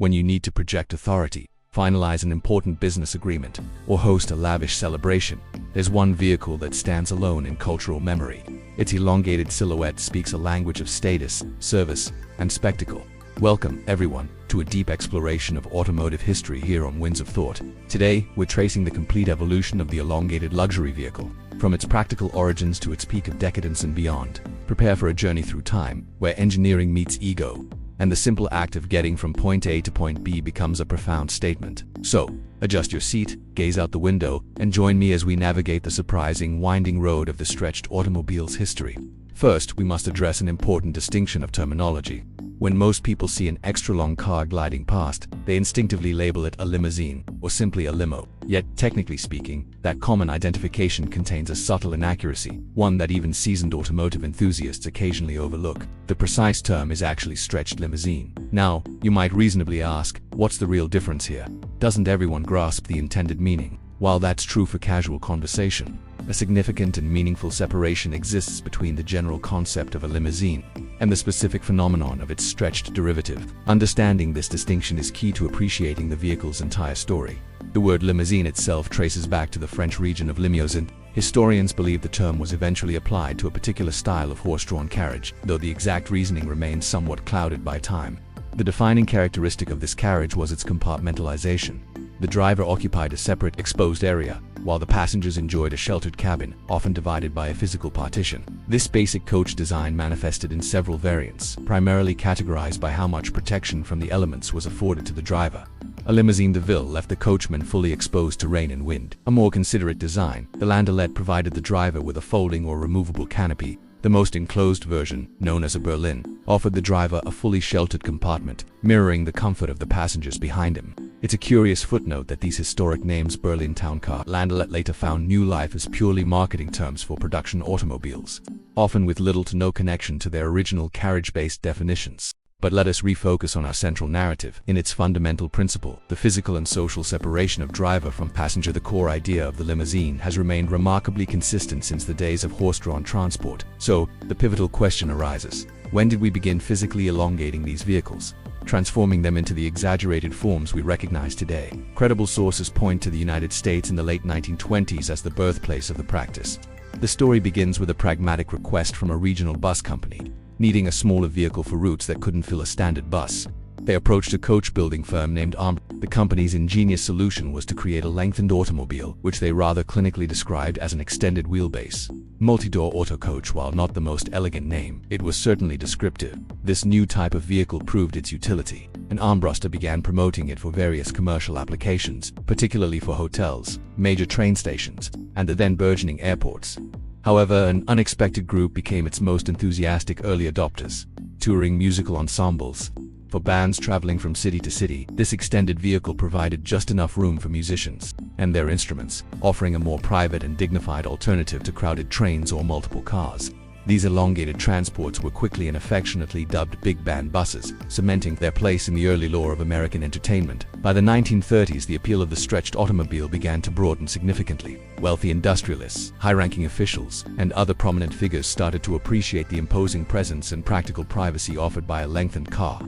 When you need to project authority, finalize an important business agreement, or host a lavish celebration, there's one vehicle that stands alone in cultural memory. Its elongated silhouette speaks a language of status, service, and spectacle. Welcome, everyone, to a deep exploration of automotive history here on Winds of Thought. Today, we're tracing the complete evolution of the elongated luxury vehicle, from its practical origins to its peak of decadence and beyond. Prepare for a journey through time, where engineering meets ego, and the simple act of getting from point A to point B becomes a profound statement. So, adjust your seat, gaze out the window, and join me as we navigate the surprising, winding road of the stretched automobile's history. First, we must address an important distinction of terminology. When most people see an extra-long car gliding past, they instinctively label it a limousine, or simply a limo. Yet, technically speaking, that common identification contains a subtle inaccuracy, one that even seasoned automotive enthusiasts occasionally overlook. The precise term is actually stretched limousine. Now, you might reasonably ask, what's the real difference here? Doesn't everyone grasp the intended meaning? While that's true for casual conversation, a significant and meaningful separation exists between the general concept of a limousine and the specific phenomenon of its stretched derivative. Understanding this distinction is key to appreciating the vehicle's entire story. The word limousine itself traces back to the French region of Limousin. Historians believe the term was eventually applied to a particular style of horse-drawn carriage, though the exact reasoning remains somewhat clouded by time. The defining characteristic of this carriage was its compartmentalization. The driver occupied a separate, exposed area, while the passengers enjoyed a sheltered cabin, often divided by a physical partition. This basic coach design manifested in several variants, primarily categorized by how much protection from the elements was afforded to the driver. A limousine de ville left the coachman fully exposed to rain and wind. A more considerate design, the landaulette, provided the driver with a folding or removable canopy. The most enclosed version, known as a berline, offered the driver a fully sheltered compartment, mirroring the comfort of the passengers behind him. It's a curious footnote that these historic names, Berlin town car, landaulette, later found new life as purely marketing terms for production automobiles, often with little to no connection to their original carriage-based definitions. But let us refocus on our central narrative. In its fundamental principle, the physical and social separation of driver from passenger, the core idea of the limousine has remained remarkably consistent since the days of horse-drawn transport. So, the pivotal question arises: when did we begin physically elongating these vehicles, transforming them into the exaggerated forms we recognize today? Credible sources point to the United States in the late 1920s as the birthplace of the practice. The story begins with a pragmatic request from a regional bus company, needing a smaller vehicle for routes that couldn't fill a standard bus. They approached a coach-building firm named The company's ingenious solution was to create a lengthened automobile, which they rather clinically described as an extended wheelbase. Multi-door auto coach, while not the most elegant name, it was certainly descriptive. This new type of vehicle proved its utility, and Armbruster began promoting it for various commercial applications, particularly for hotels, major train stations, and the then burgeoning airports. However, an unexpected group became its most enthusiastic early adopters: touring musical ensembles. For bands traveling from city to city, this extended vehicle provided just enough room for musicians and their instruments, offering a more private and dignified alternative to crowded trains or multiple cars. These elongated transports were quickly and affectionately dubbed big band buses, cementing their place in the early lore of American entertainment. By the 1930s, the appeal of the stretched automobile began to broaden significantly. Wealthy industrialists, high-ranking officials, and other prominent figures started to appreciate the imposing presence and practical privacy offered by a lengthened car.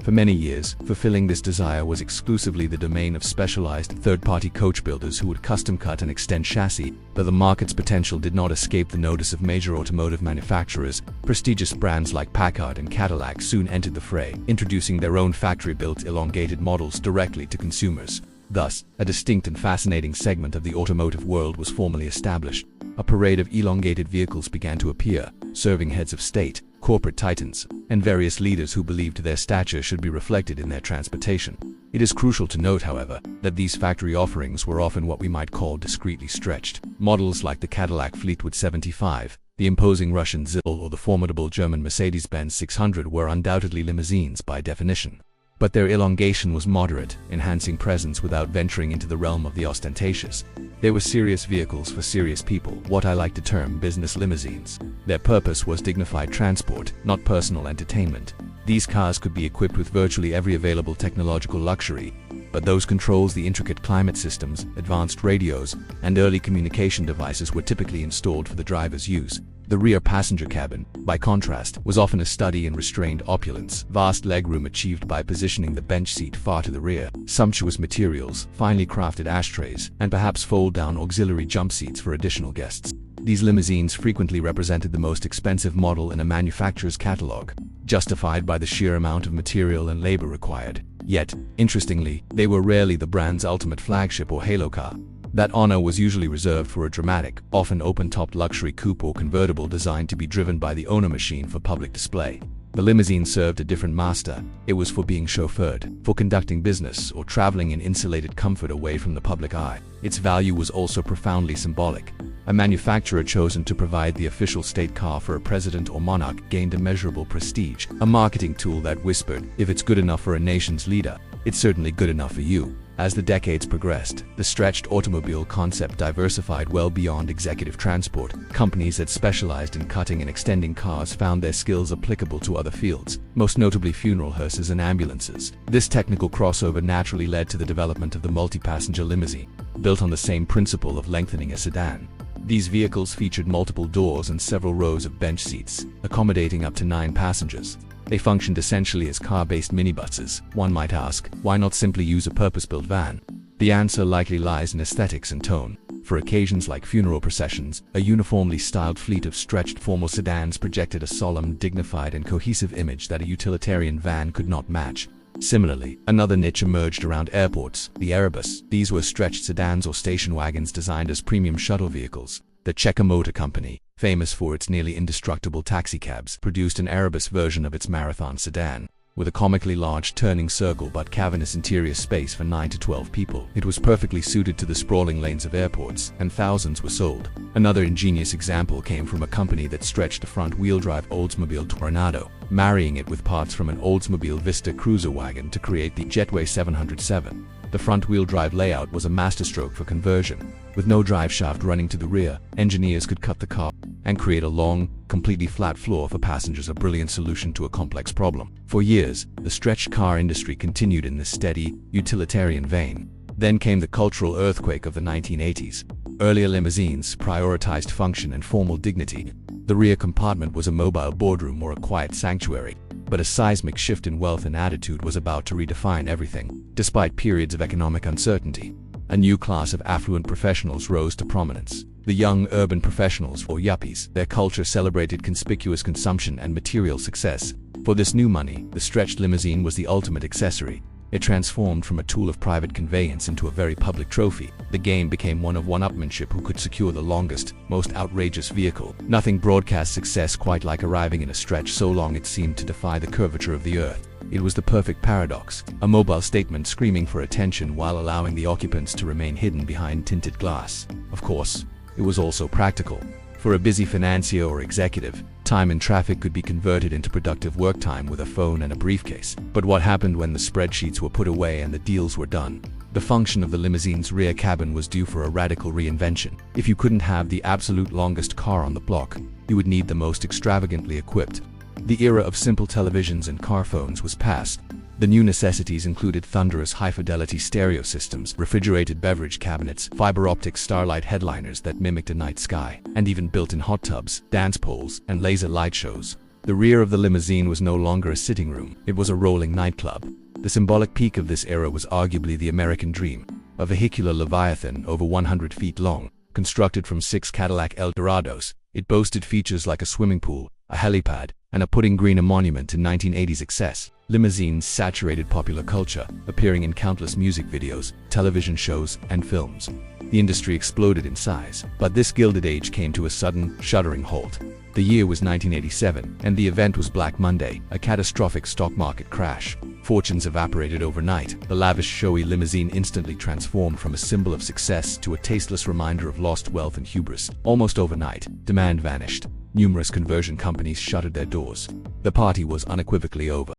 For many years, fulfilling this desire was exclusively the domain of specialized third-party coach builders who would custom-cut and extend chassis, but the market's potential did not escape the notice of major automotive manufacturers. Prestigious brands like Packard and Cadillac soon entered the fray, introducing their own factory-built elongated models directly to consumers. Thus, a distinct and fascinating segment of the automotive world was formally established. A parade of elongated vehicles began to appear, serving heads of state, corporate titans, and various leaders who believed their stature should be reflected in their transportation. It is crucial to note, however, that these factory offerings were often what we might call discreetly stretched. Models like the Cadillac Fleetwood 75, the imposing Russian ZIL, or the formidable German Mercedes-Benz 600 were undoubtedly limousines by definition. But their elongation was moderate, enhancing presence without venturing into the realm of the ostentatious. They were serious vehicles for serious people, what I like to term business limousines. Their purpose was dignified transport, not personal entertainment. These cars could be equipped with virtually every available technological luxury, but those controls, the intricate climate systems, advanced radios, and early communication devices were typically installed for the driver's use. The rear passenger cabin, by contrast, was often a study in restrained opulence, vast legroom achieved by positioning the bench seat far to the rear, sumptuous materials, finely crafted ashtrays, and perhaps fold-down auxiliary jump seats for additional guests. These limousines frequently represented the most expensive model in a manufacturer's catalog, justified by the sheer amount of material and labor required. Yet, interestingly, they were rarely the brand's ultimate flagship or halo car. That honor was usually reserved for a dramatic, often open-topped luxury coupe or convertible designed to be driven by the owner machine for public display. The limousine served a different master. It was for being chauffeured, for conducting business, or traveling in insulated comfort away from the public eye. Its value was also profoundly symbolic. A manufacturer chosen to provide the official state car for a president or monarch gained immeasurable prestige, a marketing tool that whispered, if it's good enough for a nation's leader, it's certainly good enough for you. As the decades progressed, the stretched automobile concept diversified well beyond executive transport. Companies that specialized in cutting and extending cars found their skills applicable to other fields, most notably funeral hearses and ambulances. This technical crossover naturally led to the development of the multi-passenger limousine, built on the same principle of lengthening a sedan. These vehicles featured multiple doors and several rows of bench seats, accommodating up to 9 passengers. They functioned essentially as car-based minibuses. One might ask, why not simply use a purpose-built van? The answer likely lies in aesthetics and tone. For occasions like funeral processions, a uniformly styled fleet of stretched formal sedans projected a solemn, dignified, and cohesive image that a utilitarian van could not match. Similarly, another niche emerged around airports, the aerobus. These were stretched sedans or station wagons designed as premium shuttle vehicles. The Checker Motor Company, famous for its nearly indestructible taxicabs, produced an aerobus version of its marathon sedan. With a comically large turning circle but cavernous interior space for 9 to 12 people, it was perfectly suited to the sprawling lanes of airports, and thousands were sold. Another ingenious example came from a company that stretched a front-wheel-drive Oldsmobile Tornado, marrying it with parts from an Oldsmobile Vista cruiser wagon to create the Jetway 707. The front-wheel drive layout was a masterstroke for conversion. With no drive shaft running to the rear, engineers could cut the car and create a long, completely flat floor for passengers, a brilliant solution to a complex problem. For years, the stretched car industry continued in this steady, utilitarian vein. Then came the cultural earthquake of the 1980s. Earlier limousines prioritized function and formal dignity. The rear compartment was a mobile boardroom or a quiet sanctuary. But a seismic shift in wealth and attitude was about to redefine everything. Despite periods of economic uncertainty, a new class of affluent professionals rose to prominence. The young urban professionals, or yuppies. Their culture celebrated conspicuous consumption and material success. For this new money, the stretched limousine was the ultimate accessory. It transformed from a tool of private conveyance into a very public trophy. The game became one of one-upmanship: who could secure the longest, most outrageous vehicle. Nothing broadcast success quite like arriving in a stretch so long it seemed to defy the curvature of the earth. It was the perfect paradox, a mobile statement screaming for attention while allowing the occupants to remain hidden behind tinted glass. Of course, it was also practical. For a busy financier or executive, time in traffic could be converted into productive work time with a phone and a briefcase. But what happened when the spreadsheets were put away and the deals were done? The function of the limousine's rear cabin was due for a radical reinvention. If you couldn't have the absolute longest car on the block, you would need the most extravagantly equipped. The era of simple televisions and car phones was past. The new necessities included thunderous high-fidelity stereo systems, refrigerated beverage cabinets, fiber-optic starlight headliners that mimicked a night sky, and even built-in hot tubs, dance poles, and laser light shows. The rear of the limousine was no longer a sitting room, it was a rolling nightclub. The symbolic peak of this era was arguably the American dream, a vehicular leviathan over 100 feet long, constructed from 6 Cadillac Eldorados. It boasted features like a swimming pool, a helipad, and a putting green, a monument to 1980s excess. Limousines saturated popular culture, appearing in countless music videos, television shows, and films. The industry exploded in size, but this gilded age came to a sudden, shuddering halt. The year was 1987, and the event was Black Monday, a catastrophic stock market crash. Fortunes evaporated overnight. The lavish, showy limousine instantly transformed from a symbol of success to a tasteless reminder of lost wealth and hubris. Almost overnight, demand vanished. Numerous conversion companies shuttered their doors. The party was unequivocally over.